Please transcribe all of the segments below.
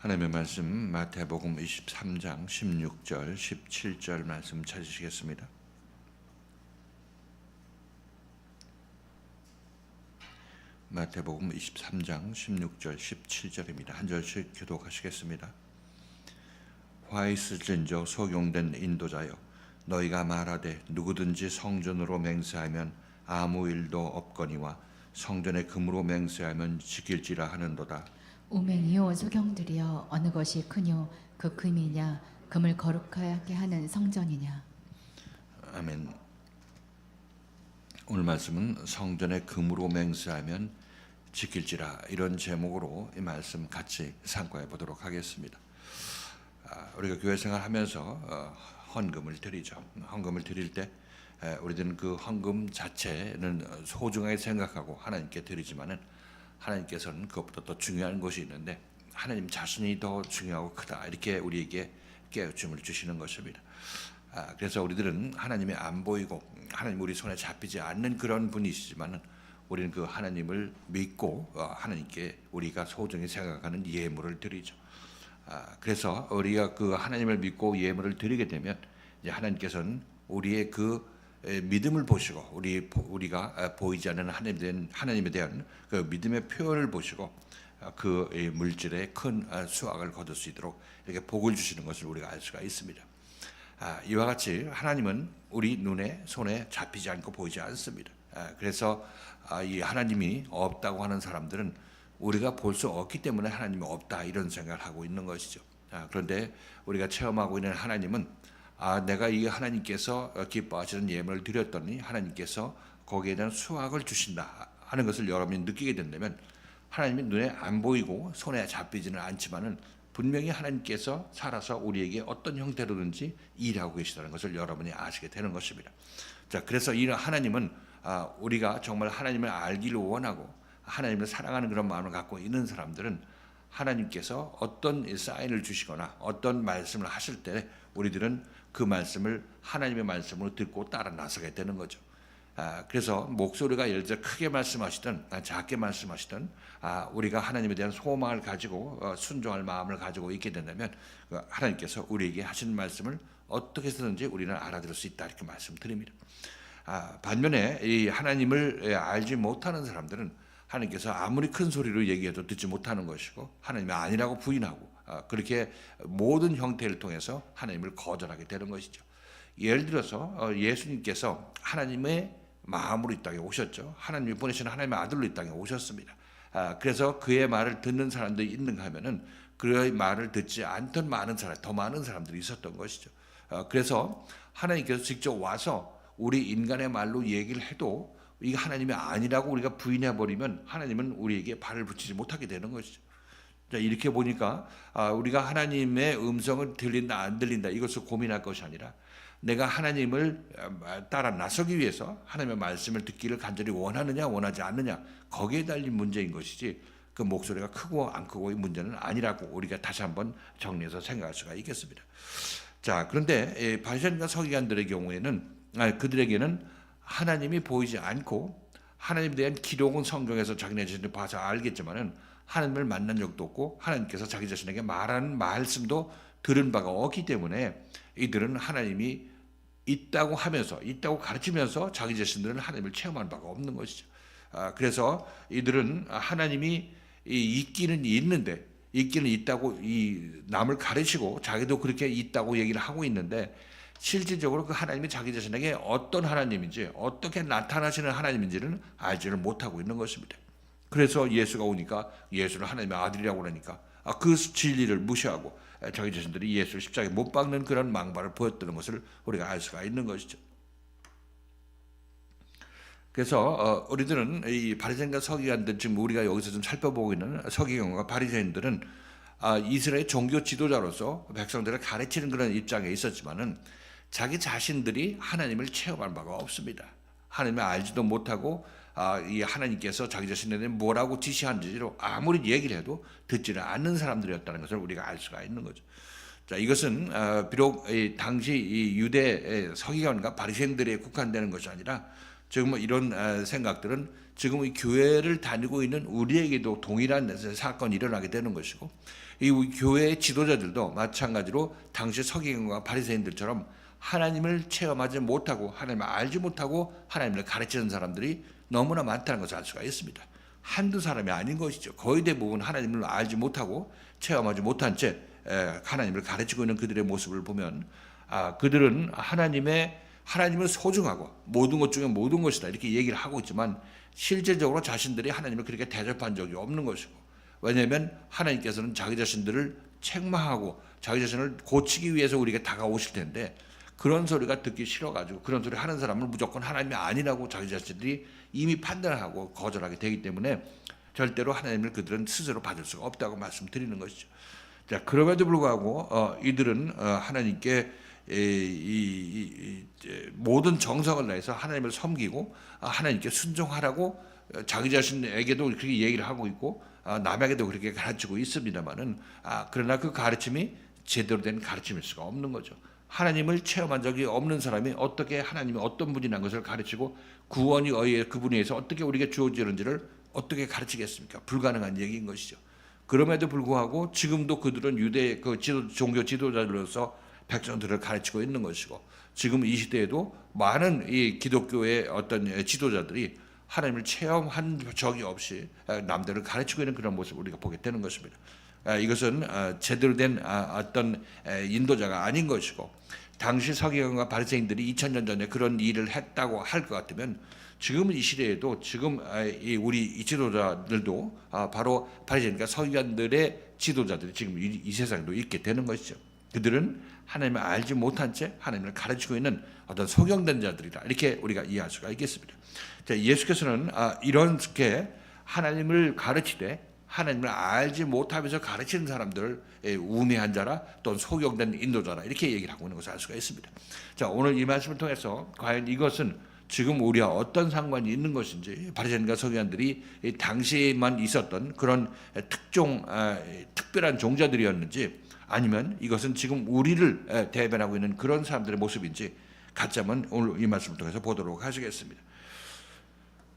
하나님의 말씀 마태복음 23장 16절 17절 말씀 찾으시겠습니다. 마태복음 23장 16절 17절입니다. 한 절씩 교독하시겠습니다. 화 있을진저 소경된 인도자여, 너희가 말하되 누구든지 성전으로 맹세하면 아무 일도 없거니와 성전에 금으로 맹세하면 지킬지라 하는도다. 오맹이요 소경들이여, 어느 것이 크뇨? 그 금이냐? 금을 거룩하게 하는 성전이냐? 아멘. 오늘 말씀은 성전에 금으로 맹세하면 지킬지라, 이런 제목으로 이 말씀 같이 상고해 보도록 하겠습니다. 우리가 교회 생활하면서 헌금을 드리죠. 헌금을 드릴 때 우리들은 그 헌금 자체는 소중하게 생각하고 하나님께 드리지만은 하나님께서는 그것보다 더 중요한 것이 있는데 하나님 자신이 더 중요하고 크다, 이렇게 우리에게 깨우침을 주시는 것입니다. 그래서 우리들은 하나님이 안 보이고 하나님 우리 손에 잡히지 않는 그런 분이시지만은 우리는 그 하나님을 믿고 하나님께 우리가 소중히 생각하는 예물을 드리죠. 그래서 우리가 그 하나님을 믿고 예물을 드리게 되면 이제 하나님께서는 우리의 그 믿음을 보시고 우리가 보이지 않는 하나님에 대한 그 믿음의 표현을 보시고 그 물질에 큰 수확을 거둘 수 있도록 이렇게 복을 주시는 것을 우리가 알 수가 있습니다. 이와 같이 하나님은 우리 눈에 손에 잡히지 않고 보이지 않습니다. 그래서 이 하나님이 없다고 하는 사람들은 우리가 볼 수 없기 때문에 하나님이 없다, 이런 생각을 하고 있는 것이죠. 그런데 우리가 체험하고 있는 하나님은 내가 이 하나님께서 기뻐하시는 예물을 드렸더니 하나님께서 거기에 대한 수확을 주신다 하는 것을 여러분이 느끼게 된다면, 하나님이 눈에 안 보이고 손에 잡히지는 않지만은 분명히 하나님께서 살아서 우리에게 어떤 형태로든지 일하고 계시다는 것을 여러분이 아시게 되는 것입니다. 자, 그래서 이 하나님은 우리가 정말 하나님을 알기를 원하고 하나님을 사랑하는 그런 마음을 갖고 있는 사람들은 하나님께서 어떤 사인을 주시거나 어떤 말씀을 하실 때 우리들은 그 말씀을 하나님의 말씀으로 듣고 따라 나서게 되는 거죠. 그래서 목소리가 예를 들어 크게 말씀하시든 작게 말씀하시든 우리가 하나님에 대한 소망을 가지고 순종할 마음을 가지고 있게 된다면 하나님께서 우리에게 하시는 말씀을 어떻게 해서든지 우리는 알아들을 수 있다, 이렇게 말씀드립니다. 반면에 이 하나님을 알지 못하는 사람들은 하나님께서 아무리 큰 소리로 얘기해도 듣지 못하는 것이고 하나님이 아니라고 부인하고 그렇게 모든 형태를 통해서 하나님을 거절하게 되는 것이죠. 예를 들어서 예수님께서 하나님의 마음으로 이 땅에 오셨죠. 하나님이 보내신 하나님의 아들로 이 땅에 오셨습니다. 그래서 그의 말을 듣는 사람들이 있는가 하면은 그의 말을 듣지 않던 더 많은 사람들이 있었던 것이죠. 그래서 하나님께서 직접 와서 우리 인간의 말로 얘기를 해도 이게 하나님이 아니라고 우리가 부인해 버리면 하나님은 우리에게 발을 붙이지 못하게 되는 것이죠. 자, 이렇게 보니까 우리가 하나님의 음성을 들린다 안 들린다 이것을 고민할 것이 아니라 내가 하나님을 따라 나서기 위해서 하나님의 말씀을 듣기를 간절히 원하느냐 원하지 않느냐, 거기에 달린 문제인 것이지 그 목소리가 크고 안 크고의 문제는 아니라고 우리가 다시 한번 정리해서 생각할 수가 있겠습니다. 자, 그런데 바리새인과 서기관들의 경우에는 그들에게는 하나님이 보이지 않고 하나님에 대한 기록은 성경에서 자기네 자신을 봐서 알겠지만은 하나님을 만난 적도 없고 하나님께서 자기 자신에게 말하는 말씀도 들은 바가 없기 때문에 이들은 하나님이 있다고 하면서 있다고 가르치면서 자기 자신들은 하나님을 체험한 바가 없는 것이죠. 그래서 이들은 하나님이 있기는 있는데 있기는 있다고 남을 가르치고 자기도 그렇게 있다고 얘기를 하고 있는데 실질적으로 그 하나님이 자기 자신에게 어떤 하나님인지 어떻게 나타나시는 하나님인지는 알지를 못하고 있는 것입니다. 그래서 예수가 오니까 예수를 하나님의 아들이라고 그러니까 그 진리를 무시하고 자기 자신들이 예수를 십자가에 못 박는 그런 망발을 보였다는 것을 우리가 알 수가 있는 것이죠. 그래서 우리들은 이 바리새인과 서기관들, 지금 우리가 여기서 좀 살펴보고 있는 서기관과 바리새인들은 이스라엘 종교 지도자로서 백성들을 가르치는 그런 입장에 있었지만은 자기 자신들이 하나님을 체험할 바가 없습니다. 하나님을 알지도 못하고 이 하나님께서 자기 자신에게 뭐라고 지시하는지로 아무리 얘기를 해도 듣지는 않는 사람들이었다는 것을 우리가 알 수가 있는 거죠. 자, 이것은 비록 당시 이 유대 서기관과 바리새인들에 국한되는 것이 아니라 지금 뭐 이런 생각들은 지금 이 교회를 다니고 있는 우리에게도 동일한 사건이 일어나게 되는 것이고, 이 교회의 지도자들도 마찬가지로 당시 서기관과 바리새인들처럼 하나님을 체험하지 못하고 하나님을 알지 못하고 하나님을 가르치는 사람들이 너무나 많다는 것을 알 수가 있습니다. 한두 사람이 아닌 것이죠. 거의 대부분 하나님을 알지 못하고 체험하지 못한 채 하나님을 가르치고 있는 그들의 모습을 보면 그들은 하나님을 소중하고 모든 것 중에 모든 것이다 이렇게 얘기를 하고 있지만 실제적으로 자신들이 하나님을 그렇게 대접한 적이 없는 것이고, 왜냐하면 하나님께서는 자기 자신들을 책망하고 자기 자신을 고치기 위해서 우리에게 다가오실 텐데 그런 소리가 듣기 싫어가지고 그런 소리 하는 사람을 무조건 하나님이 아니라고 자기 자신들이 이미 판단하고 거절하게 되기 때문에 절대로 하나님을 그들은 스스로 받을 수가 없다고 말씀드리는 것이죠. 자, 그럼에도 불구하고 이들은 하나님께 모든 정성을 다해서 하나님을 섬기고 하나님께 순종하라고 자기 자신에게도 그렇게 얘기를 하고 있고 남에게도 그렇게 가르치고 있습니다만은 그러나 그 가르침이 제대로 된 가르침일 수가 없는 거죠. 하나님을 체험한 적이 없는 사람이 어떻게 하나님이 어떤 분이라는 것을 가르치고 구원이 그분에 의해서 어떻게 우리에게 주어지는지를 어떻게 가르치겠습니까? 불가능한 얘기인 것이죠. 그럼에도 불구하고 지금도 그들은 유대 종교 지도자들로서 백성들을 가르치고 있는 것이고, 지금 이 시대에도 많은 이 기독교의 어떤 지도자들이 하나님을 체험한 적이 없이 남들을 가르치고 있는 그런 모습을 우리가 보게 되는 것입니다. 이것은 제대로 된 어떤 인도자가 아닌 것이고, 당시 서기관과 바리새인들이 2000년 전에 그런 일을 했다고 할 것 같으면 지금 이 시대에도 지금 우리 이 지도자들도 바로 바리새인과 서기관들의 지도자들이 지금 이 세상에도 있게 되는 것이죠. 그들은 하나님을 알지 못한 채 하나님을 가르치고 있는 어떤 소경된 자들이다 이렇게 우리가 이해할 수가 있겠습니다. 자, 예수께서는 이렇게 하나님을 가르치되 하나님을 알지 못하면서 가르치는 사람들을 우매한 자라 또는 소경된 인도자라 이렇게 얘기를 하고 있는 것을 알 수가 있습니다. 자, 오늘 이 말씀을 통해서 과연 이것은 지금 우리와 어떤 상관이 있는 것인지, 바리새인과 서기관들이 당시에만 있었던 그런 특별한 종자들이었는지, 아니면 이것은 지금 우리를 대변하고 있는 그런 사람들의 모습인지 같이 한번 오늘 이 말씀을 통해서 보도록 하시겠습니다.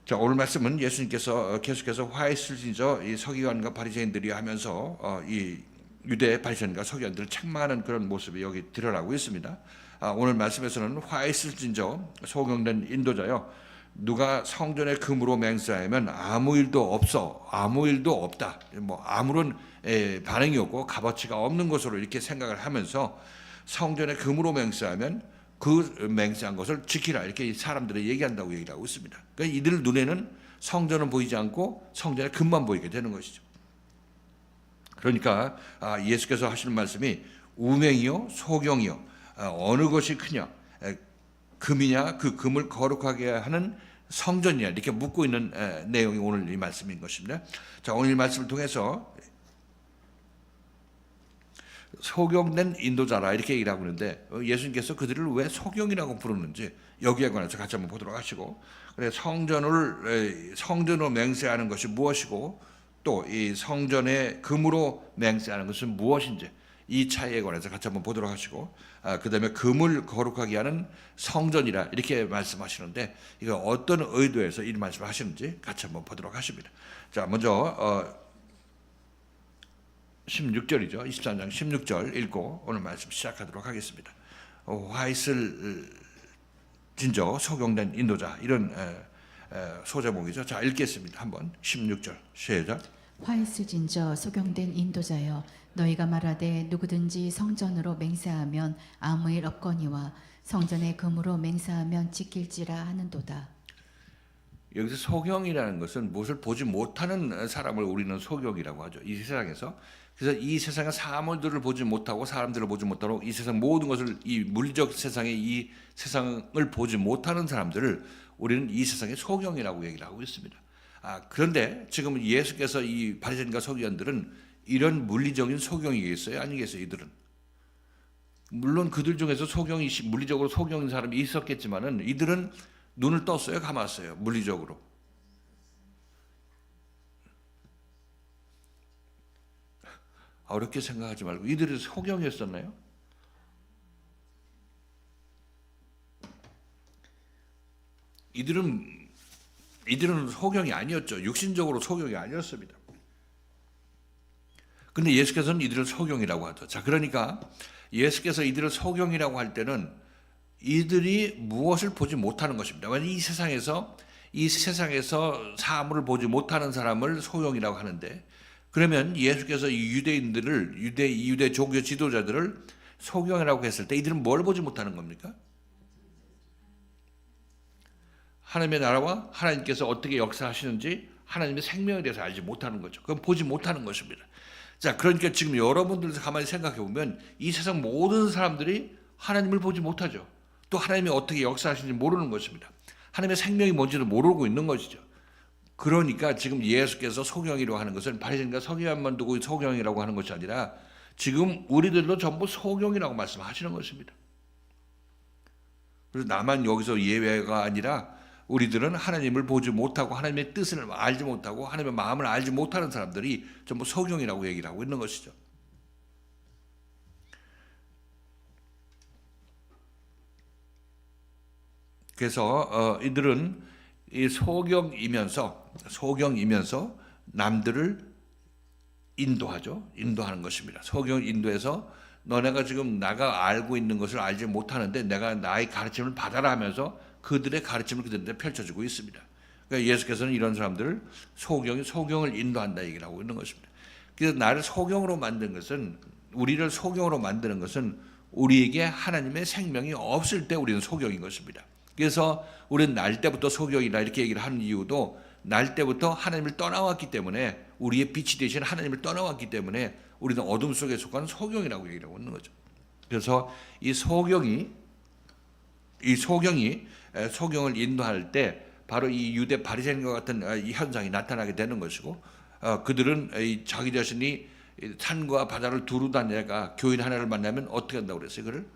자, 오늘 말씀은 예수님께서 계속해서 화 있을지 이 서기관과 바리새인들이 하면서 이 유대 바리새인과 서기관들을 책망하는 그런 모습이 여기 드러나고 있습니다. 오늘 말씀에서는 화 있을진저 소경된 인도자여, 누가 성전에 금으로 맹세하면 아무 일도 없다. 뭐 아무런 반응이 없고 값어치가 없는 것으로 이렇게 생각을 하면서 성전에 금으로 맹세하면 그 맹세한 것을 지키라 이렇게 사람들이 얘기한다고 얘기를 하고 있습니다. 그러니까 이들 눈에는 성전은 보이지 않고 성전에 금만 보이게 되는 것이죠. 그러니까 예수께서 하시는 말씀이 우맹이요 소경이요 어느 것이 크냐, 금이냐 그 금을 거룩하게 하는 성전이냐 이렇게 묻고 있는 내용이 오늘 이 말씀인 것입니다. 자, 오늘 이 말씀을 통해서 소경된 인도자라 이렇게 얘기를 하고 있는데 예수님께서 그들을 왜 소경이라고 부르는지 여기에 관해서 같이 한번 보도록 하시고, 그래 성전으로 맹세하는 것이 무엇이고 또 이 성전의 금으로 맹세하는 것은 무엇인지 이 차이에 관해서 같이 한번 보도록 하시고, 그 다음에 금을 거룩하게 하는 성전이라 이렇게 말씀하시는데 이거 어떤 의도에서 이 말씀을 하시는지 같이 한번 보도록 하십니다. 자, 먼저 16절이죠. 23장 16절 읽고 오늘 말씀 시작하도록 하겠습니다. 화 있을 진저 소경된 인도자 이런 소제목이죠. 자, 읽겠습니다. 한번 16절 시작. 화 있을진저 소경된 인도자여, 너희가 말하되 누구든지 성전으로 맹세하면 아무 일 없거니와 성전에 금으로 맹세하면 지킬지라 하는도다. 여기서 소경이라는 것은 무엇을 보지 못하는 사람을 우리는 소경이라고 하죠. 이 세상에서. 그래서 이 세상의 사물들을 보지 못하고 사람들을 보지 못하고 이 세상 모든 것을 이 물리적 세상의 이 세상을 보지 못하는 사람들을 우리는 이 세상의 소경이라고 얘기를 하고 있습니다. 그런데 지금 예수께서 이 바리새인과 서기관들은 이런 물리적인 소경이겠어요? 아니겠어요? 이들은 물론 그들 중에서 물리적으로 소경인 사람이 있었겠지만은 이들은 눈을 떴어요, 감았어요, 물리적으로. 어렵게 생각하지 말고 이들이 소경이었었나요? 이들은 소경이 아니었죠. 육신적으로 소경이 아니었습니다. 근데 예수께서는 이들을 소경이라고 하죠. 자, 그러니까 예수께서 이들을 소경이라고 할 때는 이들이 무엇을 보지 못하는 것입니다. 왜냐하면 이 세상에서 사물을 보지 못하는 사람을 소경이라고 하는데, 그러면 예수께서 이 유대 종교 지도자들을 소경이라고 했을 때 이들은 뭘 보지 못하는 겁니까? 하나님의 나라와 하나님께서 어떻게 역사하시는지 하나님의 생명에 대해서 알지 못하는 거죠. 그건 보지 못하는 것입니다. 자, 그러니까 지금 여러분들도 가만히 생각해 보면 이 세상 모든 사람들이 하나님을 보지 못하죠. 또 하나님이 어떻게 역사하시는지 모르는 것입니다. 하나님의 생명이 뭔지도 모르고 있는 것이죠. 그러니까 지금 예수께서 소경이라고 하는 것은 바리새인과 서기관만 두고 소경이라고 하는 것이 아니라 지금 우리들도 전부 소경이라고 말씀하시는 것입니다. 그래서 나만 여기서 예외가 아니라 우리들은 하나님을 보지 못하고 하나님의 뜻을 알지 못하고 하나님의 마음을 알지 못하는 사람들이 전부 소경이라고 얘기를 하고 있는 것이죠. 그래서 이들은 이 소경이면서 남들을 인도하는 것입니다. 소경 인도해서 너네가 지금 내가 알고 있는 것을 알지 못하는데 내가 나의 가르침을 받아라 하면서 그들의 가르침을 그들한테 펼쳐주고 있습니다. 그러니까 예수께서는 이런 사람들을 소경을 인도한다 얘기를 하고 있는 것입니다. 그래서 우리를 소경으로 만드는 것은 우리에게 하나님의 생명이 없을 때 우리는 소경인 것입니다. 그래서 우리는 날 때부터 소경이다 이렇게 얘기를 하는 이유도 날 때부터 하나님을 떠나왔기 때문에 우리의 빛이 되신 하나님을 떠나왔기 때문에 우리는 어둠 속에 속한 소경이라고 얘기를 하고 있는 거죠. 그래서 이 소경이 소경을 인도할 때 바로 이 유대 바리새인과 같은 이 현상이 나타나게 되는 것이고 그들은 자기 자신이 산과 바다를 두루 다니다가 교인 하나를 만나면 어떻게 한다고 그랬어요? 그를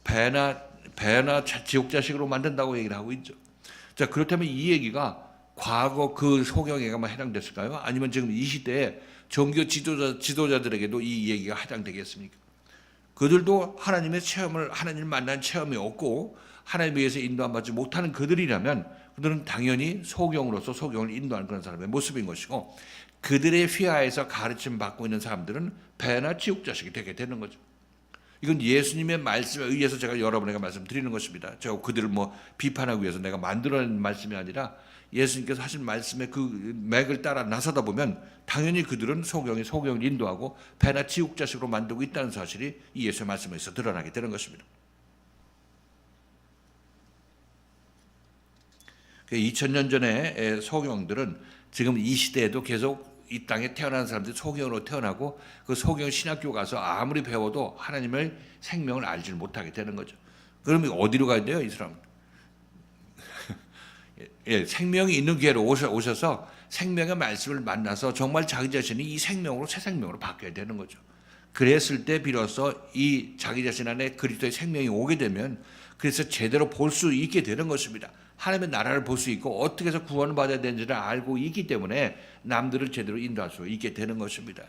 배나 지옥 자식으로 만든다고 얘기를 하고 있죠. 자, 그렇다면 이 얘기가 과거 그 소경에게만 해당됐을까요? 아니면 지금 이 시대에 종교 지도자들에게도 이 얘기가 해당되겠습니까? 그들도 하나님을 만난 체험이 없고 하나님에 의해서 인도함 받지 못하는 그들이라면 그들은 당연히 소경으로서 소경을 인도하는 그런 사람의 모습인 것이고, 그들의 휘하에서 가르침 받고 있는 사람들은 배나 지옥 자식이 되게 되는 거죠. 이건 예수님의 말씀에 의해서 제가 여러분에게 말씀드리는 것입니다. 제가 그들을 비판하기 위해서 내가 만들어낸 말씀이 아니라 예수님께서 하신 말씀의 그 맥을 따라 나서다 보면 당연히 그들은 소경을 인도하고 배나 지옥 자식으로 만들고 있다는 사실이 이 예수의 말씀에서 드러나게 되는 것입니다. 2000년 전에 소경들은 지금 이 시대에도 계속 이 땅에 태어난 사람들이 소경으로 태어나고 그 소경 신학교 가서 아무리 배워도 하나님의 생명을 알지 못하게 되는 거죠. 그러면 어디로 가야 돼요, 이 사람? 생명이 있는 교회로 오셔서 생명의 말씀을 만나서 정말 자기 자신이 이 생명으로 새 생명으로 바뀌어야 되는 거죠. 그랬을 때 비로소 이 자기 자신 안에 그리스도의 생명이 오게 되면 그래서 제대로 볼 수 있게 되는 것입니다. 하나님의 나라를 볼 수 있고 어떻게 해서 구원을 받아야 되는지를 알고 있기 때문에 남들을 제대로 인도할 수 있게 되는 것입니다.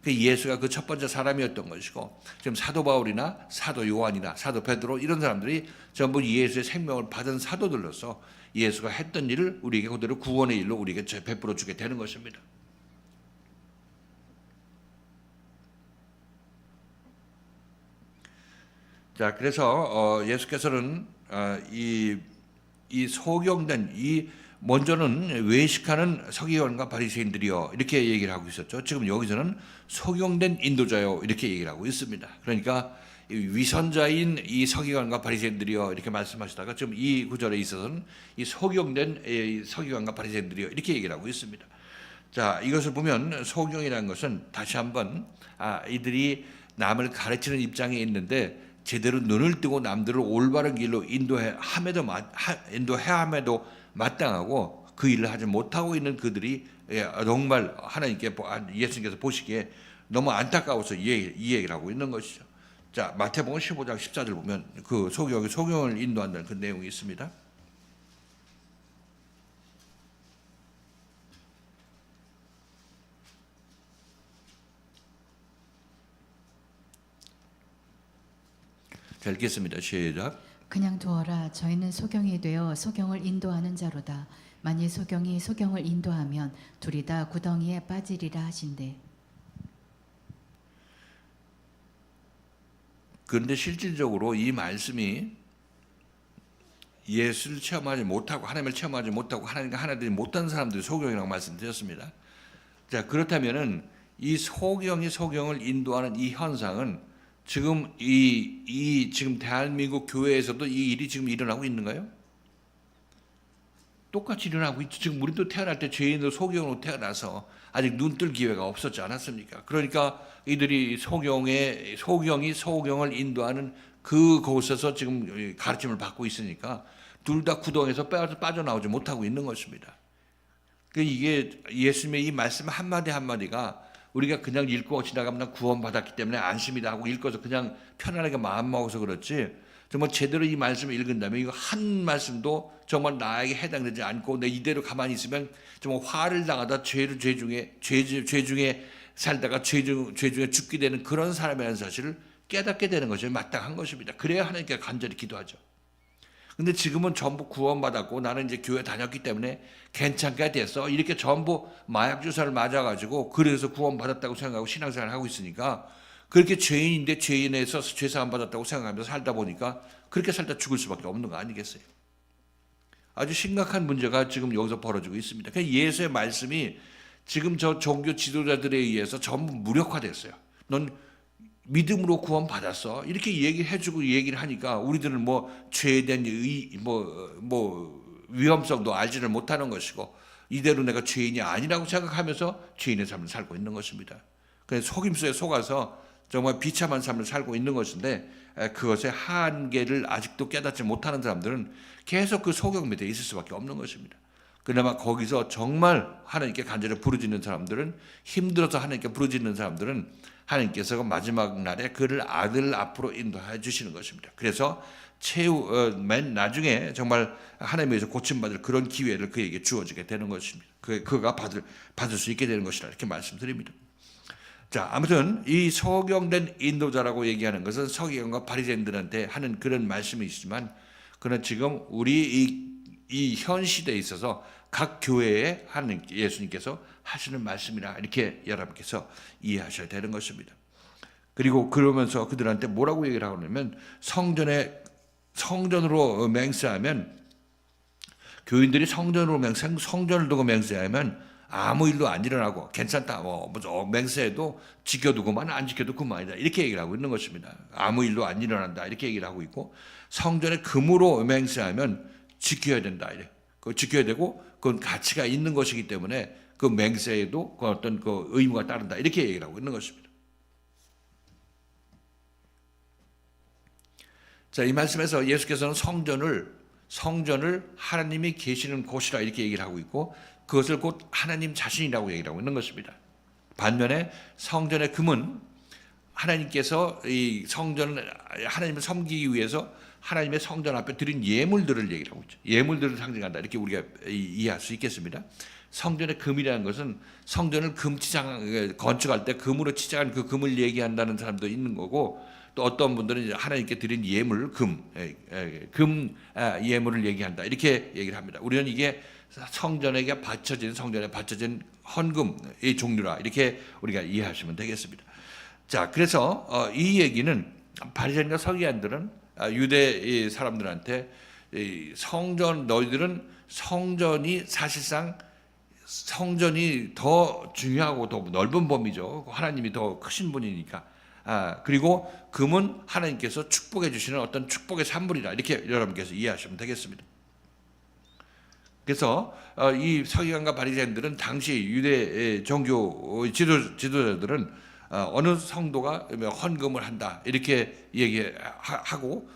예수가 그 첫 번째 사람이었던 것이고, 지금 사도 바울이나 사도 요한이나 사도 베드로 이런 사람들이 전부 예수의 생명을 받은 사도들로서 예수가 했던 일을 우리에게 그대로 구원의 일로 우리에게 베풀어 주게 되는 것입니다. 자, 그래서 예수께서는 이 소경된 먼저는 외식하는 서기관과 바리새인들이요 이렇게 얘기를 하고 있었죠. 지금 여기서는 소경된 인도자요 이렇게 얘기를 하고 있습니다. 그러니까 위선자인 이 서기관과 바리새인들이요 이렇게 말씀하시다가 지금 이 구절에 있어서는 이 소경된 서기관과 바리새인들이요 이렇게 얘기를 하고 있습니다. 자, 이것을 보면 소경이라는 것은 다시 한번 이들이 남을 가르치는 입장에 있는데 제대로 눈을 뜨고 남들을 올바른 길로 인도해야 함에도 마땅하고 그 일을 하지 못하고 있는 그들이 정말 예수님께서 보시기에 너무 안타까워서 이 얘기를 하고 있는 것이죠. 자, 마태복음 15장 14절 보면 그 소경을 인도한다는 그 내용이 있습니다. 자, 읽겠습니다. 시작. 그냥 두어라. 저희는 소경이 되어 소경을 인도하는 자로다. 만일 소경이 소경을 인도하면 둘이 다 구덩이에 빠지리라 하신대. 그런데 실질적으로 이 말씀이 예수를 체험하지 못하고 하나님을 체험하지 못하고 하나님과 하나 되지 못한 사람들이 소경이라고 말씀드렸습니다. 자, 그렇다면은 이 소경이 소경을 인도하는 이 현상은 지금 지금 대한민국 교회에서도 이 일이 지금 일어나고 있는가요? 똑같이 일어나고 있죠. 지금 우리도 태어날 때 죄인으로 소경으로 태어나서 아직 눈뜰 기회가 없었지 않았습니까? 그러니까 이들이 소경이 소경을 인도하는 그곳에서 지금 가르침을 받고 있으니까 둘 다 구덩이에서 빠져나오지 못하고 있는 것입니다. 이게 예수님의 이 말씀 한마디 한마디가 우리가 그냥 읽고 지나가면 구원받았기 때문에 안심이다 하고 읽어서 그냥 편안하게 마음먹어서 그렇지, 정말 제대로 이 말씀을 읽은다면 이거 한 말씀도 정말 나에게 해당되지 않고 내 이대로 가만히 있으면 정말 화를 당하다 죄 중에 살다가 죄 중에 죽게 되는 그런 사람이라는 사실을 깨닫게 되는 것이 마땅한 것입니다. 그래야 하나님께 간절히 기도하죠. 근데 지금은 전부 구원받았고 나는 이제 교회 다녔기 때문에 괜찮게 됐어, 이렇게 전부 마약 주사를 맞아가지고 그래서 구원받았다고 생각하고 신앙생활을 하고 있으니까 그렇게 죄인인데 죄인에서 죄사함 받았다고 생각하면서 살다 보니까 그렇게 살다 죽을 수밖에 없는 거 아니겠어요? 아주 심각한 문제가 지금 여기서 벌어지고 있습니다. 그러니까 예수의 말씀이 지금 저 종교 지도자들에 의해서 전부 무력화됐어요. 넌 믿음으로 구원받았어, 이렇게 얘기해주고 얘기를 하니까 우리들은 뭐 죄에 대한 위험성도 알지를 못하는 것이고 이대로 내가 죄인이 아니라고 생각하면서 죄인의 삶을 살고 있는 것입니다. 그래서 속임수에 속아서 정말 비참한 삶을 살고 있는 것인데 그것의 한계를 아직도 깨닫지 못하는 사람들은 계속 그 소경 밑에 있을 수밖에 없는 것입니다. 그나마 거기서 정말 하나님께 간절히 부르짖는 사람들은, 힘들어서 하나님께 부르짖는 사람들은 하나님께서 마지막 날에 그를 아들 앞으로 인도해 주시는 것입니다. 그래서 맨 나중에 정말 하나님에서 고침받을 그런 기회를 그에게 주어지게 되는 것입니다. 그가 받을 수 있게 되는 것이라 이렇게 말씀드립니다. 자, 아무튼 이 소경된 인도자라고 얘기하는 것은 서기관과 바리새인들한테 하는 그런 말씀이시지만, 그는 지금 우리 이 현 시대에 있어서 각 교회에 하는 예수님께서 하시는 말씀이라 이렇게 여러분께서 이해하셔야 되는 것입니다. 그리고 그러면서 그들한테 뭐라고 얘기를 하냐면, 성전으로 맹세하면, 교인들이 성전을 두고 맹세하면 아무 일도 안 일어나고 괜찮다, 맹세해도 지켜두고만 안 지켜도 그만이다, 이렇게 얘기를 하고 있는 것입니다. 아무 일도 안 일어난다, 이렇게 얘기를 하고 있고, 성전의 금으로 맹세하면 지켜야 된다, 그 지켜야 되고 그건 가치가 있는 것이기 때문에 그 맹세에도 그 어떤 그 의무가 따른다, 이렇게 얘기를 하고 있는 것입니다. 자, 이 말씀에서 예수께서는 성전을 하나님이 계시는 곳이라 이렇게 얘기를 하고 있고, 그것을 곧 하나님 자신이라고 얘기를 하고 있는 것입니다. 반면에 성전의 금은 하나님께서 이 성전을 하나님을 섬기기 위해서 하나님의 성전 앞에 드린 예물들을 얘기를 하고 있죠. 예물들을 상징한다, 이렇게 우리가 이해할 수 있겠습니다. 성전의 금이라는 것은 성전을 건축할 때 금으로 치장한 그 금을 얘기한다는 사람도 있는 거고, 또 어떤 분들은 이제 하나님께 드린 예물, 예물을 얘기한다, 이렇게 얘기를 합니다. 우리는 이게 성전에 바쳐진 헌금의 종류라 이렇게 우리가 이해하시면 되겠습니다. 자, 그래서 이 얘기는 바리새인과 서기관들은 유대 사람들한테 너희들은 사실상 성전이 더 중요하고 더 넓은 범위죠. 하나님이 더 크신 분이니까. 그리고 금은 하나님께서 축복해 주시는 어떤 축복의 산물이라 이렇게 여러분께서 이해하시면 되겠습니다. 그래서 이 서기관과 바리새인들은 당시 유대 종교 지도자들은 어느 성도가 헌금을 한다 이렇게 얘기하고,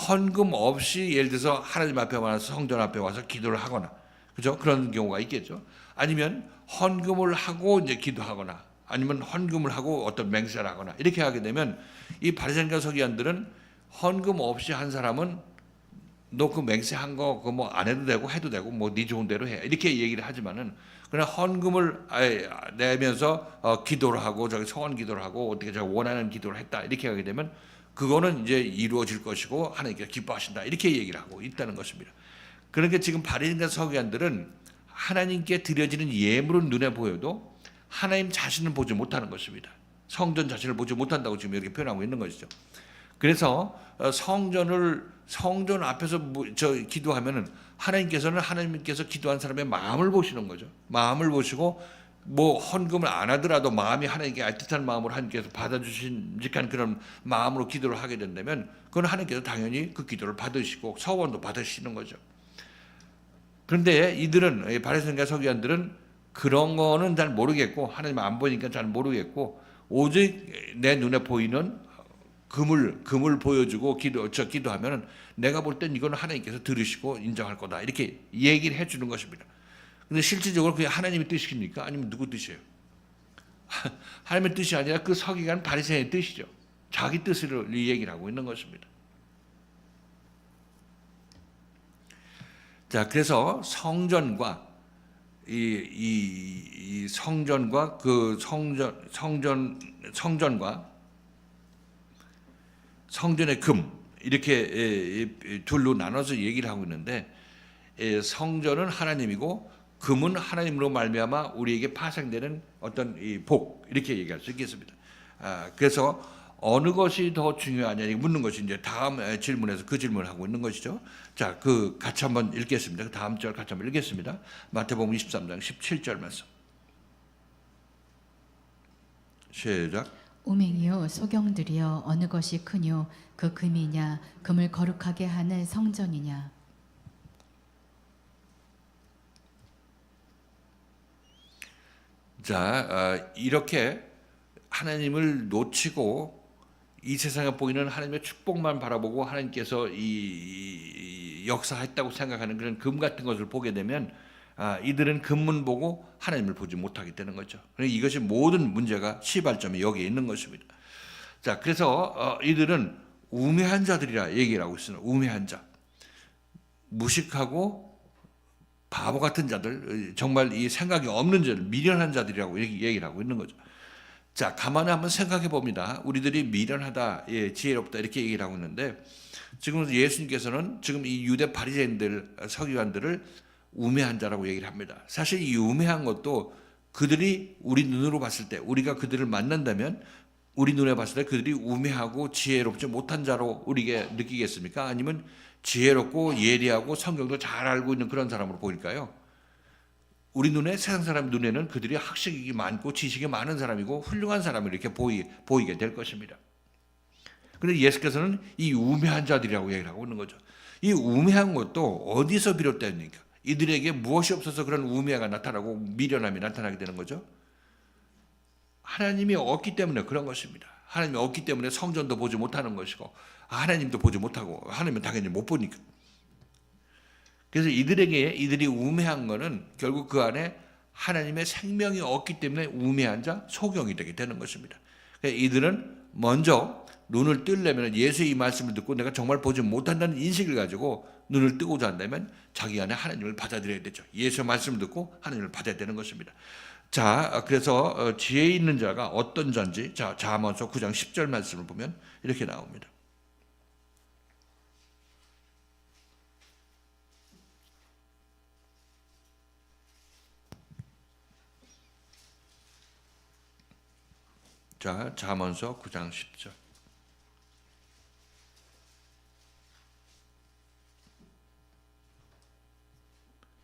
헌금 없이 예를 들어서 하나님 앞에 와서 성전 앞에 와서 기도를 하거나, 그죠? 그런 경우가 있겠죠. 아니면 헌금을 하고 이제 기도하거나, 아니면 헌금을 하고 어떤 맹세를 하거나 이렇게 하게 되면, 이 바리새인과 서기관들은 헌금 없이 한 사람은 너 그 맹세한 거 그거 뭐 안 해도 되고 해도 되고 뭐 네 좋은 대로 해, 이렇게 얘기를 하지만은, 그냥 헌금을 내면서 기도를 하고 저기 소원 기도를 하고 어떻게 제가 원하는 기도를 했다 이렇게 하게 되면 그거는 이제 이루어질 것이고 하나님께서 기뻐하신다 이렇게 얘기를 하고 있다는 것입니다. 그러니까 지금 바리새인과 서기관들은 하나님께 드려지는 예물은 눈에 보여도 하나님 자신을 보지 못하는 것입니다. 성전 자신을 보지 못한다고 지금 이렇게 표현하고 있는 것이죠. 그래서 성전 앞에서 기도하면은 하나님께서 기도한 사람의 마음을 보시는 거죠. 마음을 보시고 뭐 헌금을 안 하더라도 마음이 하나님께 알뜻한 마음으로 하나님께서 받아주신직한 그런 마음으로 기도를 하게 된다면 그건 하나님께서 당연히 그 기도를 받으시고 서원도 받으시는 거죠. 그런데 이들은 바리새인과 서기관들은 그런 거는 잘 모르겠고 하나님 안 보니까 잘 모르겠고 오직 내 눈에 보이는 금을 보여주고 기도하면은 내가 볼 땐 이거는 하나님께서 들으시고 인정할 거다 이렇게 얘기를 해주는 것입니다. 근데 실질적으로 그게 하나님의 뜻입니까? 아니면 누구 뜻이에요? 하나님의 뜻이 아니라 그 서기관 바리새인의 뜻이죠. 자기 뜻을 얘기를 하고 있는 것입니다. 자, 그래서 성전과 이 성전과 그 성전과 성전의 금 이렇게 둘로 나눠서 얘기를 하고 있는데 성전은 하나님이고 금은 하나님으로 말미암아 우리에게 파생되는 어떤 이 복 이렇게 얘기할 수 있겠습니다. 그래서 어느 것이 더 중요하냐 묻는 것이 이제 다음 질문에서 그 질문을 하고 있는 것이죠. 자, 그 같이 한번 읽겠습니다. 그 다음 절 같이 한번 읽겠습니다. 마태복음 23장 17절 말씀. 시작. 오맹이요 소경들이여 어느 것이 크뇨 그 금이냐 금을 거룩하게 하는 성전이냐. 자, 이렇게 하나님을 놓치고 이 세상에 보이는 하나님의 축복만 바라보고 하나님께서 이 역사했다고 생각하는 그런 금 같은 것을 보게 되면 이들은 금문 보고 하나님을 보지 못하게 되는 거죠. 그러니까 이것이 모든 문제가 시발점이 여기에 있는 것입니다. 자, 그래서 이들은 우매한 자들이라 얘기를 하고 있습니다. 우매한 자, 무식하고 바보 같은 자들, 정말 이 생각이 없는 자들, 미련한 자들이라고 얘기를 하고 있는 거죠. 자, 가만히 한번 생각해 봅니다. 우리들이 미련하다, 지혜롭다 이렇게 얘기를 하고 있는데 지금 예수님께서는 지금 이 유대 바리새인들, 서기관들을 우매한 자라고 얘기를 합니다. 사실 이 우매한 것도 그들이 우리 눈으로 봤을 때 우리가 그들을 만난다면 우리 눈에 봤을 때 그들이 우매하고 지혜롭지 못한 자로 우리에게 느끼겠습니까? 아니면 지혜롭고 예리하고 성경도 잘 알고 있는 그런 사람으로 보일까요? 우리 눈에 세상 사람 눈에는 그들이 학식이 많고 지식이 많은 사람이고 훌륭한 사람을 이렇게 보이게 될 것입니다. 그런데 예수께서는 이 우매한 자들이라고 얘기를 하고 있는 거죠. 이 우매한 것도 어디서 비롯됩니까? 이들에게 무엇이 없어서 그런 우매가 나타나고 미련함이 나타나게 되는 거죠? 하나님이 없기 때문에 그런 것입니다. 하나님이 없기 때문에 성전도 보지 못하는 것이고 하나님도 보지 못하고 하나님은 당연히 못 보니까. 그래서 이들이 우매한 것은 결국 그 안에 하나님의 생명이 없기 때문에 우매한 자, 소경이 되게 되는 것입니다. 그래서 이들은 먼저 눈을 뜨려면 예수의 이 말씀을 듣고 내가 정말 보지 못한다는 인식을 가지고 눈을 뜨고자 한다면 자기 안에 하나님을 받아들여야 되죠. 예수의 말씀을 듣고 하나님을 받아야 되는 것입니다. 자, 그래서 지혜 있는 자가 어떤 자인지 잠언서 9장 10절 말씀을 보면 이렇게 나옵니다. 자, 잠언서 9장 10절.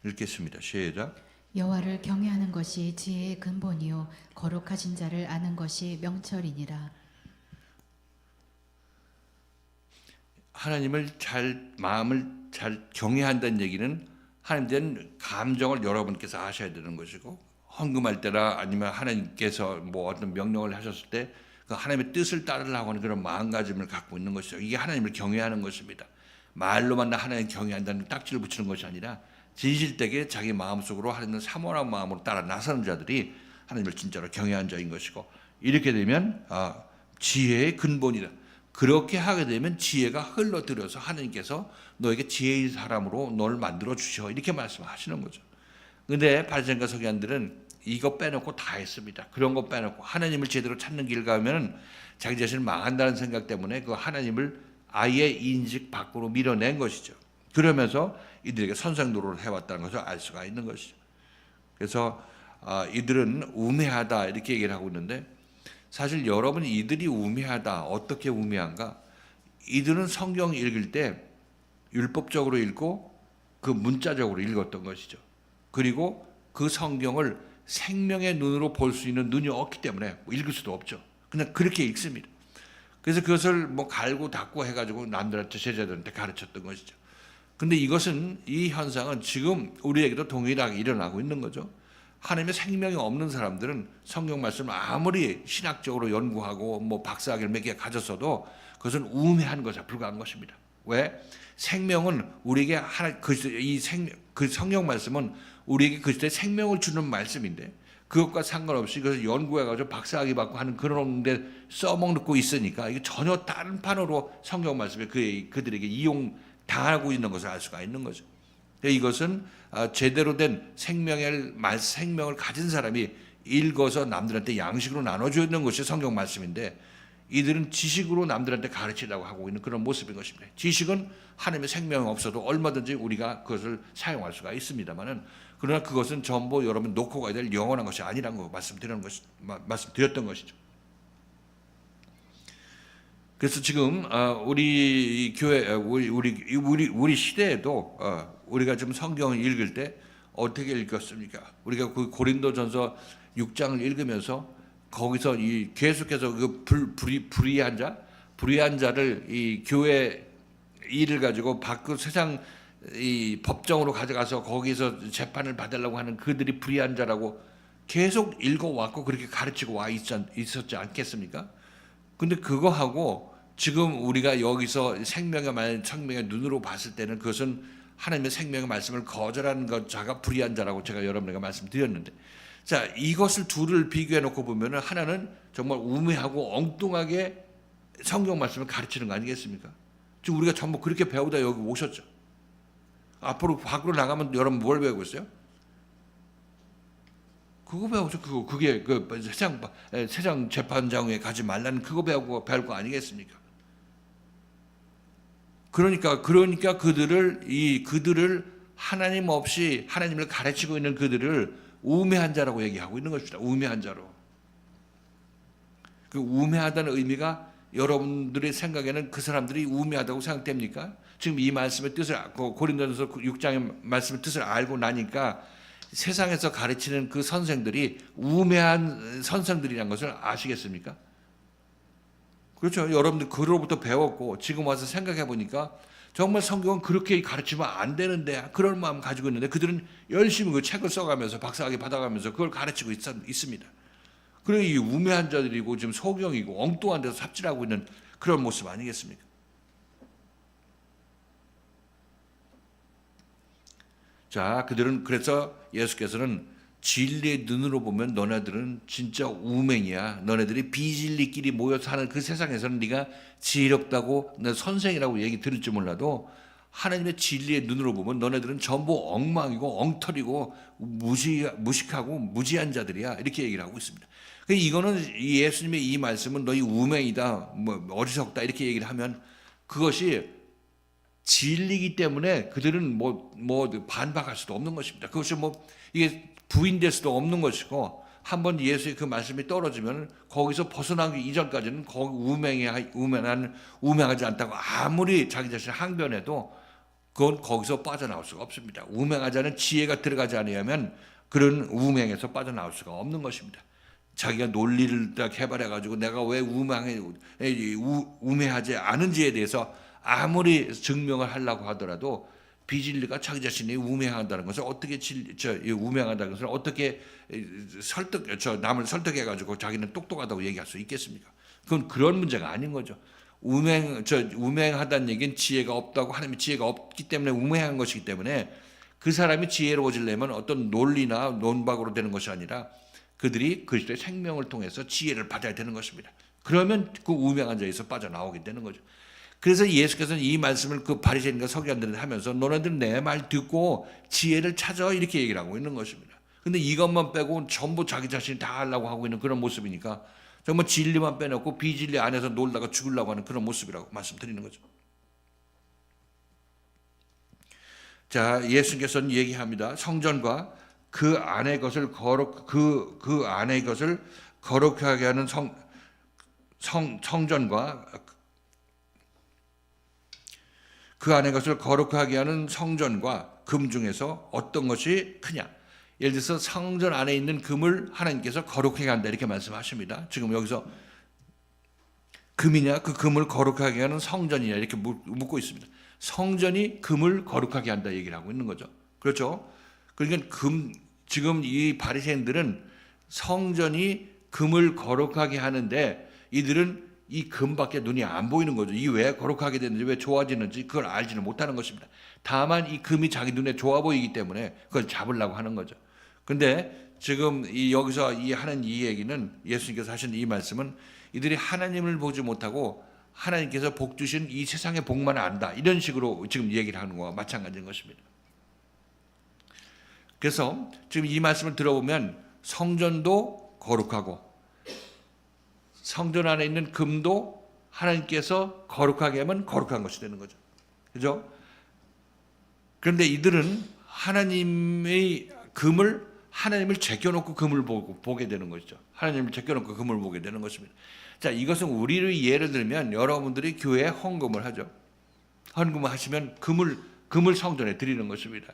읽겠습니다. 시작. 여호와를 경외하는 것이 지혜의 근본이요 거룩하신 자를 아는 것이 명철이니라. 하나님을 마음을 잘 경외한다는 얘기는 하나님에 대한 감정을 여러분께서 아셔야 되는 것이고 헌금할 때나 아니면 하나님께서 뭐 어떤 명령을 하셨을 때 그 하나님의 뜻을 따르려고 하는 그런 마음가짐을 갖고 있는 것이죠. 이게 하나님을 경외하는 것입니다. 말로만 하나님 경외한다는 딱지를 붙이는 것이 아니라 진실되게 자기 마음속으로 하나님을 사모하는 마음으로 따라 나서는 자들이 하나님을 진짜로 경외한 자인 것이고 이렇게 되면 지혜의 근본이다. 그렇게 하게 되면 지혜가 흘러들어서 하나님께서 너에게 지혜의 사람으로 너를 만들어 주셔 이렇게 말씀하시는 거죠. 그런데 바리새인과 서기관들은 이거 빼놓고 다 했습니다. 그런 거 빼놓고 하나님을 제대로 찾는 길 가면 자기 자신을 망한다는 생각 때문에 그 하나님을 아예 인식 밖으로 밀어낸 것이죠. 그러면서 이들에게 선생노릇을 해왔다는 것을 알 수가 있는 것이죠. 그래서 이들은 우매하다 이렇게 얘기를 하고 있는데, 사실 여러분 이들이 우매하다, 어떻게 우매한가? 이들은 성경 읽을 때 율법적으로 읽고 그 문자적으로 읽었던 것이죠. 그리고 그 성경을 생명의 눈으로 볼 수 있는 눈이 없기 때문에 읽을 수도 없죠. 그냥 그렇게 읽습니다. 그래서 그것을 뭐 갈고 닦고 해가지고 남들한테, 제자들한테 가르쳤던 것이죠. 근데 이 현상은 지금 우리에게도 동일하게 일어나고 있는 거죠. 하나님의 생명이 없는 사람들은 성경 말씀을 아무리 신학적으로 연구하고 뭐 박사학위를 몇 개 가졌어도 그것은 우매한 것에 불과한 것입니다. 왜? 생명은 우리에게 그 성경 말씀은 우리에게 그 시대에 생명을 주는 말씀인데, 그것과 상관없이 그것을 연구해가지고 박사학위 받고 하는 그런 데 써먹고 있으니까 이게 전혀 다른 판으로 성경 말씀에 그들에게 이용당하고 있는 것을 알 수가 있는 거죠. 이것은 제대로 된 생명을 가진 사람이 읽어서 남들한테 양식으로 나눠줘야 되는 것이 성경 말씀인데, 이들은 지식으로 남들한테 가르치려고 하고 있는 그런 모습인 것입니다. 지식은 하나님의 생명이 없어도 얼마든지 우리가 그것을 사용할 수가 있습니다만은, 그러나 그것은 전부 여러분 놓고 가야 될 영원한 것이 아니라는 거 말씀드렸던 것이죠. 그래서 지금 우리 교회, 우리 시대에도 우리가 지금 성경을 읽을 때 어떻게 읽었습니까? 우리가 그 고린도전서 6장을 읽으면서 거기서 계속해서 그 불의한 자를 이 교회 일을 가지고 밖 세상 이 법정으로 가져가서 거기서 재판을 받으려고 하는 그들이 불의한 자라고 계속 읽어왔고 그렇게 가르치고 있었지 않겠습니까? 근데 그거하고 지금 우리가 여기서 생명의 눈으로 봤을 때는 그것은 하나님의 생명의 말씀을 거절하는 자가 불의한 자라고 제가 여러분에게 말씀드렸는데, 자, 이것을 둘을 비교해 놓고 보면은 하나는 정말 우매하고 엉뚱하게 성경 말씀을 가르치는 거 아니겠습니까? 지금 우리가 전부 그렇게 배우다 여기 오셨죠. 앞으로 밖으로 나가면 여러분 뭘 배우고 있어요? 그거 배우죠. 그게 그 세상 재판장에 가지 말라는 그거 배울 거 아니겠습니까? 그러니까 그들을 하나님 없이 하나님을 가르치고 있는 그들을 우매한 자라고 얘기하고 있는 것입니다. 우매한 자로. 그 우매하다는 의미가 여러분들의 생각에는 그 사람들이 우매하다고 생각됩니까? 지금 이 말씀의 뜻을, 고린도전서 6장의 말씀의 뜻을 알고 나니까 세상에서 가르치는 그 선생들이 우매한 선생들이라는 것을 아시겠습니까? 그렇죠. 여러분들 그로부터 배웠고 지금 와서 생각해 보니까 정말 성경은 그렇게 가르치면 안 되는데 그런 마음 가지고 있는데 그들은 열심히 그 책을 써가면서 박사학위 받아가면서 그걸 가르치고 있습니다. 그래 이 우매한 자들이고 지금 소경이고 엉뚱한 데서 삽질하고 있는 그런 모습 아니겠습니까? 자, 그들은 그래서 예수께서는 진리의 눈으로 보면 너네들은 진짜 우맹이야. 너네들이 비진리끼리 모여 사는 그 세상에서는 네가 지혜롭다고 선생이라고 얘기 들을지 몰라도 하나님의 진리의 눈으로 보면 너네들은 전부 엉망이고 엉터리고 무식하고 무지한 자들이야. 이렇게 얘기를 하고 있습니다. 이거는 예수님의 이 말씀은 너희 우맹이다, 뭐 어리석다 이렇게 얘기를 하면 그것이 진리이기 때문에 그들은 뭐 반박할 수도 없는 것입니다. 그것이 이게 부인될 수도 없는 것이고 한번 예수의 그 말씀이 떨어지면 거기서 벗어나기 이전까지는 거기 우맹하지 않다고 아무리 자기 자신을 항변해도 그건 거기서 빠져나올 수가 없습니다. 우맹하지 않은 지혜가 들어가지 않으면 그런 우맹에서 빠져나올 수가 없는 것입니다. 자기가 논리를 딱 개발해가지고 내가 왜 우매하지 않은지에 대해서 아무리 증명을 하려고 하더라도 비진리가 자기 자신이 우매하다는 것을 어떻게 우매하다는 것을 어떻게 남을 설득해가지고 자기는 똑똑하다고 얘기할 수 있겠습니까? 그건 그런 문제가 아닌 거죠. 우맹하다는 얘기는 지혜가 없다고 하나님의 지혜가 없기 때문에 우매한 것이기 때문에 그 사람이 지혜로워지려면 어떤 논리나 논박으로 되는 것이 아니라 그들이 그리스도의 생명을 통해서 지혜를 받아야 되는 것입니다. 그러면 그 우명한 자에서 빠져나오게 되는 거죠. 그래서 예수께서는 이 말씀을 그 바리새인과 서기관들한테 하면서 너네들 내 말 듣고 지혜를 찾아 이렇게 얘기를 하고 있는 것입니다. 근데 이것만 빼고 전부 자기 자신이 다 하려고 하고 있는 그런 모습이니까 정말 진리만 빼놓고 비진리 안에서 놀다가 죽으려고 하는 그런 모습이라고 말씀드리는 거죠. 자, 예수님께서는 얘기합니다. 성전과 그 안의 것을 그 안의 것을 거룩하게 하는 성전과 그 안의 것을 거룩하게 하는 성전과 금 중에서 어떤 것이 크냐? 예를 들어서 성전 안에 있는 금을 하나님께서 거룩하게 한다 이렇게 말씀하십니다. 지금 여기서 금이냐 그 금을 거룩하게 하는 성전이냐 이렇게 묻고 있습니다. 성전이 금을 거룩하게 한다 얘기를 하고 있는 거죠. 그렇죠? 그러니까 지금 이 바리새인들은 성전이 금을 거룩하게 하는데 이들은 이 금밖에 눈이 안 보이는 거죠. 이 왜 거룩하게 됐는지 왜 좋아지는지 그걸 알지는 못하는 것입니다. 다만 이 금이 자기 눈에 좋아 보이기 때문에 그걸 잡으려고 하는 거죠. 근데 지금 여기서 하는 이 얘기는 예수님께서 하신 이 말씀은 이들이 하나님을 보지 못하고 하나님께서 복 주신 이 세상의 복만 안다 이런 식으로 지금 얘기를 하는 거와 마찬가지인 것입니다. 그래서 지금 이 말씀을 들어보면 성전도 거룩하고 성전 안에 있는 금도 하나님께서 거룩하게 하면 거룩한 것이 되는 거죠. 그죠? 그런데 이들은 하나님의 금을 하나님을 제껴놓고 금을 보게 되는 것이죠. 하나님을 제껴놓고 금을 보게 되는 것입니다. 자, 이것은 우리를 예를 들면 여러분들이 교회에 헌금을 하죠. 헌금을 하시면 금을 성전에 드리는 것입니다.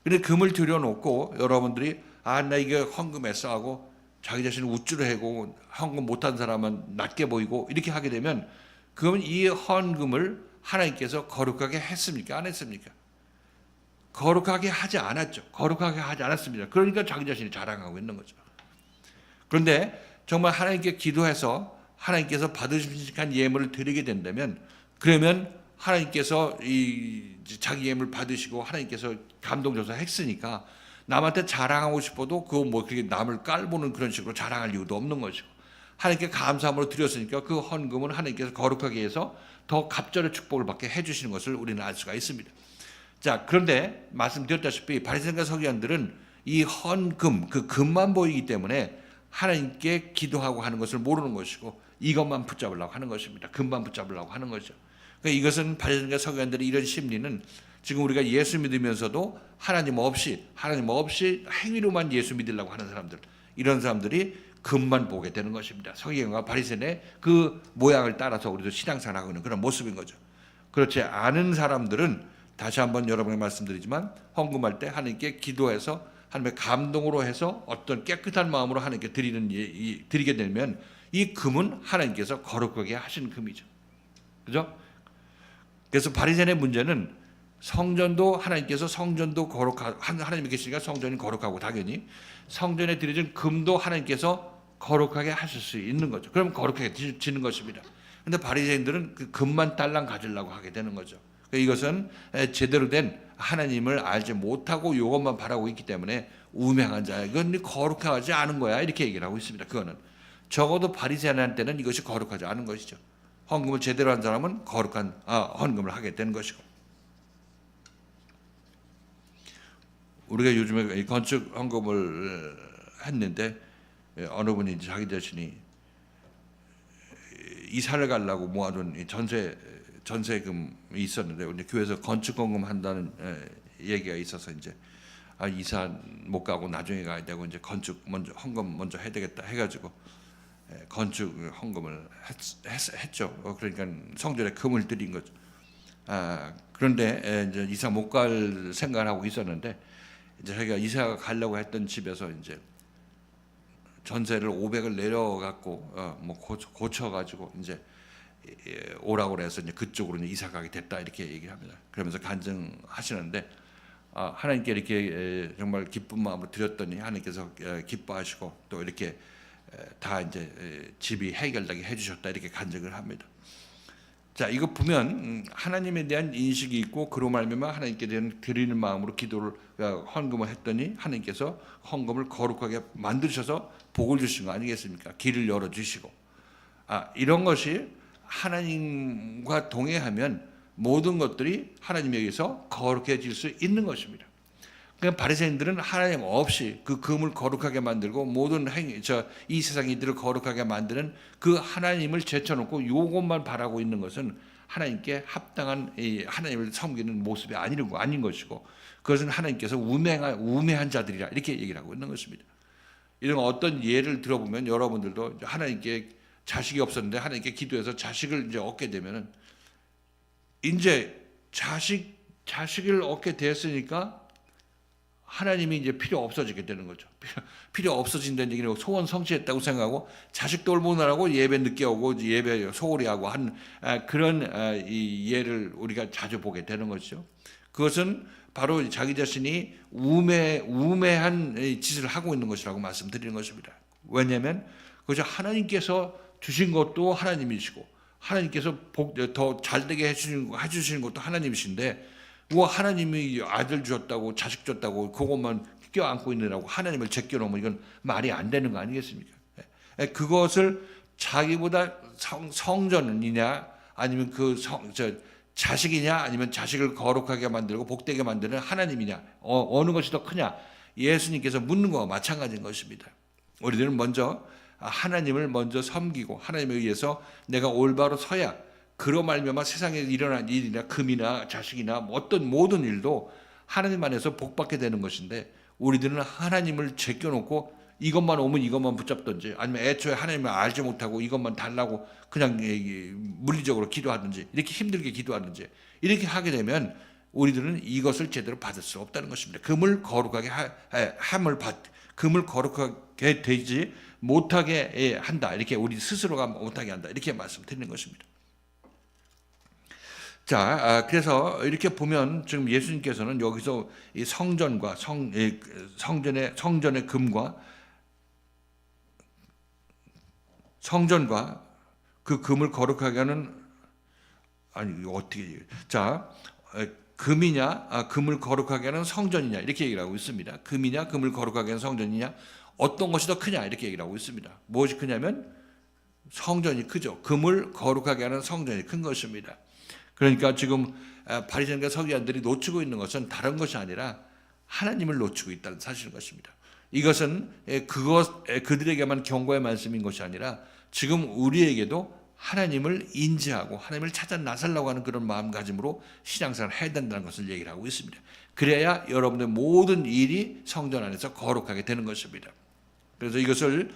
근데 금을 들여놓고 여러분들이 나 이게 헌금했어 하고 자기 자신을 우쭐해 하고 헌금 못한 사람은 낮게 보이고 이렇게 하게 되면 그러면 이 헌금을 하나님께서 거룩하게 했습니까? 안 했습니까? 거룩하게 하지 않았죠. 거룩하게 하지 않았습니다. 그러니까 자기 자신이 자랑하고 있는 거죠. 그런데 정말 하나님께 기도해서 하나님께서 받으신 예물을 드리게 된다면 그러면 하나님께서 자기 예물 받으시고 하나님께서 감동 줘서 했으니까 남한테 자랑하고 싶어도 그거 그렇게 남을 깔보는 그런 식으로 자랑할 이유도 없는 것이고 하나님께 감사함으로 드렸으니까 그 헌금은 하나님께서 거룩하게 해서 더 갑절의 축복을 받게 해주시는 것을 우리는 알 수가 있습니다. 자, 그런데 말씀드렸다시피 바리새인과 서기관들은 이 헌금, 그 금만 보이기 때문에 하나님께 기도하고 하는 것을 모르는 것이고 이것만 붙잡으려고 하는 것입니다. 금만 붙잡으려고 하는 것이죠. 그러니까 이것은 바리새인과 서기관들의 이런 심리는 지금 우리가 예수 믿으면서도 하나님 없이 행위로만 예수 믿으려고 하는 사람들, 이런 사람들이 금만 보게 되는 것입니다. 서기관과 바리새인의 그 모양을 따라서 우리도 신앙생활하고 있는 그런 모습인 거죠. 그렇지 않은 사람들은 다시 한번 여러분에게 말씀드리지만 헌금할 때 하나님께 기도해서 하나님의 감동으로 해서 어떤 깨끗한 마음으로 하나님께 드리게 되면 이 금은 하나님께서 거룩하게 하신 금이죠. 그죠? 그래서 바리새인의 문제는 성전도 하나님께서 성전도 하나님이 계시니까 성전이 거룩하고 당연히 성전에 드려진 금도 하나님께서 거룩하게 하실 수 있는 거죠. 그럼 거룩하게 지는 것입니다. 그런데 바리새인들은 그 금만 딸랑 가지려고 하게 되는 거죠. 이것은 제대로 된 하나님을 알지 못하고 이것만 바라고 있기 때문에 우매한 자야. 이건 거룩하지 않은 거야. 이렇게 얘기를 하고 있습니다. 그거는 적어도 바리새인한테는 이것이 거룩하지 않은 것이죠. 헌금을 제대로 한 사람은 거룩한 헌금을 하게 되는 것이고 우리가 요즘에 건축 헌금을 했는데 어느 분이 자기 자신이 이사를 가려고 모아둔 전세금이 있었는데 우리 교회에서 건축 헌금 한다는 얘기가 있어서 이제 이사 못 가고 나중에 가야 되고 이제 건축 헌금 먼저 해야 되겠다 해가지고 건축 헌금을 했죠. 그러니까 성전에 금을 드린 거죠. 그런데 이제 이사 못 갈 생각을 하고 있었는데 이제 자기가 이사 가려고 했던 집에서 이제 전세를 500을 내려갖고 고쳐가지고 이제 오라고 그래서 이제 그쪽으로 이제 이사 가게 됐다 이렇게 얘기를 합니다. 그러면서 간증하시는데 하나님께 이렇게 정말 기쁜 마음으로 드렸더니 하나님께서 기뻐하시고 또 이렇게 다 이제 집이 해결되게 해주셨다 이렇게 간증을 합니다. 자, 이거 보면 하나님에 대한 인식이 있고 그로 말미암아 하나님께 대한 드리는 마음으로 기도를 헌금을 했더니 하나님께서 헌금을 거룩하게 만드셔서 복을 주신 거 아니겠습니까? 길을 열어 주시고 이런 것이 하나님과 동행하면 모든 것들이 하나님에 의해서 거룩해질 수 있는 것입니다. 그러니까 바리새인들은 하나님 없이 그 금을 거룩하게 만들고 모든 이 세상 이들을 거룩하게 만드는 그 하나님을 제쳐놓고 이것만 바라고 있는 것은 하나님께 합당한 하나님을 섬기는 모습이 아닌 것이고, 그것은 하나님께서 우매한 자들이라 이렇게 얘기를 하고 있는 것입니다. 이런 어떤 예를 들어보면 여러분들도 하나님께 자식이 없었는데 하나님께 기도해서 자식을 이제 얻게 되면은 이제 자식을 얻게 됐으니까 하나님이 이제 필요 없어지게 되는 거죠. 필요 없어진다는 얘기는 소원 성취했다고 생각하고 자식 돌보느라고 예배 늦게 오고 예배 소홀히 하고 한 그런 이 예를 우리가 자주 보게 되는 것이죠. 그것은 바로 자기 자신이 우매한 짓을 하고 있는 것이라고 말씀드리는 것입니다. 왜냐하면 그저 하나님께서 주신 것도 하나님이시고 하나님께서 더 잘되게 해주시는 것도 하나님이신데, 뭐 하나님이 아들 주셨다고 자식 줬다고 그것만 껴안고 있느라고 하나님을 제껴놓으면 이건 말이 안 되는 거 아니겠습니까? 그것을 자기보다 성전이냐 아니면 자식이냐 아니면 자식을 거룩하게 만들고 복되게 만드는 하나님이냐 어느 것이 더 크냐, 예수님께서 묻는 것과 마찬가지인 것입니다. 우리들은 먼저 하나님을 먼저 섬기고 하나님에 의해서 내가 올바로 서야 그로 말미암아 세상에 일어난 일이나 금이나 자식이나 어떤 모든 일도 하나님 안에서 복받게 되는 것인데, 우리들은 하나님을 제껴놓고 이것만 오면 이것만 붙잡든지 아니면 애초에 하나님을 알지 못하고 이것만 달라고 그냥 물리적으로 기도하든지 이렇게 힘들게 기도하든지 이렇게 하게 되면 우리들은 이것을 제대로 받을 수 없다는 것입니다. 금을 거룩하게 금을 거룩하게 되지 못하게 한다, 이렇게 우리 스스로가 못하게 한다, 이렇게 말씀드리는 것입니다. 자, 그래서 이렇게 보면 지금 예수님께서는 여기서 이 성전과 성전의 금과 성전과 그 금을 거룩하게 하는, 아니 어떻게, 자, 금이냐 금을 거룩하게 하는 성전이냐 이렇게 얘기를 하고 있습니다. 금이냐 금을 거룩하게 하는 성전이냐, 어떤 것이 더 크냐 이렇게 얘기를 하고 있습니다. 무엇이 크냐면 성전이 크죠. 금을 거룩하게 하는 성전이 큰 것입니다. 그러니까 지금 바리새인과 서기관들이 놓치고 있는 것은 다른 것이 아니라 하나님을 놓치고 있다는 사실인 것입니다. 이것은 그들에게만 경고의 말씀인 것이 아니라 지금 우리에게도 하나님을 인지하고 하나님을 찾아 나서려고 하는 그런 마음가짐으로 신앙생활을 해야 된다는 것을 얘기를 하고 있습니다. 그래야 여러분의 모든 일이 성전 안에서 거룩하게 되는 것입니다. 그래서 이것을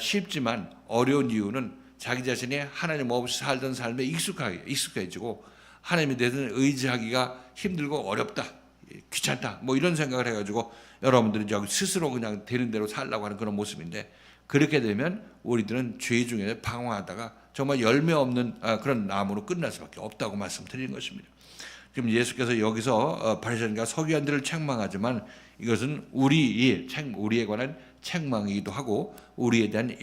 쉽지만 어려운 이유는 자기 자신이 하나님 없이 살던 삶에 익숙해지고 하나님에 대해서 의지하기가 힘들고 어렵다, 귀찮다, 뭐 이런 생각을 해가지고 여러분들이 스스로 그냥 되는 대로 살려고 하는 그런 모습인데, 그렇게 되면 우리들은 죄 중에 방황하다가 정말 열매 없는 그런 나무로 끝날 수밖에 없다고 말씀드리는 것입니다. 지금 예수께서 여기서 바리새인과 서기관들을 책망하지만 이것은 우리에 관한 책망이기도 하고 우리에 대한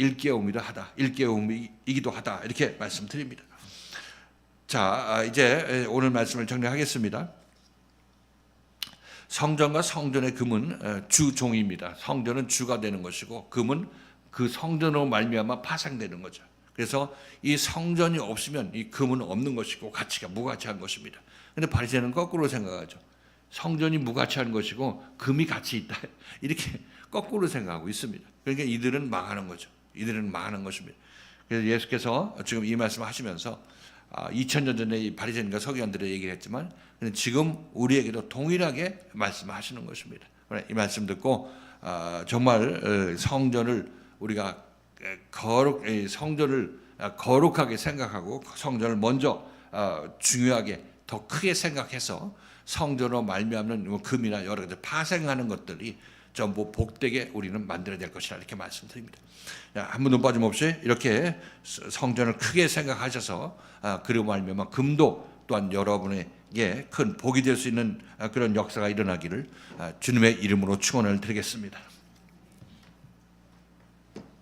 일깨움이기도 하다 이렇게 말씀드립니다. 자, 이제 오늘 말씀을 정리하겠습니다. 성전과 성전의 금은 주종입니다. 성전은 주가 되는 것이고 금은 그 성전으로 말미암아 파생되는 거죠. 그래서 이 성전이 없으면 이 금은 없는 것이고 가치가 무가치한 것입니다. 그런데 바리새인은 거꾸로 생각하죠. 성전이 무가치한 것이고 금이 가치 있다, 이렇게 거꾸로 생각하고 있습니다. 그러니까 이들은 망하는 거죠. 이들은 망하는 것입니다. 그래서 예수께서 지금 이 말씀을 하시면서 2000년 전에 이 바리새인과 서기관들의 얘기를 했지만 지금 우리에게도 동일하게 말씀하시는 것입니다. 이 말씀 듣고 정말 성전을 우리가 성전을 거룩하게 생각하고 성전을 먼저 중요하게 더 크게 생각해서 성전으로 말미암는 금이나 여러 가지 파생하는 것들이 전부 복되게 우리는 만들어야 될 것이라 이렇게 말씀드립니다. 한 분도 빠짐없이 이렇게 성전을 크게 생각하셔서 그리고 말미암아 금도 또한 여러분에게 큰 복이 될 수 있는 그런 역사가 일어나기를 주님의 이름으로 축원을 드리겠습니다.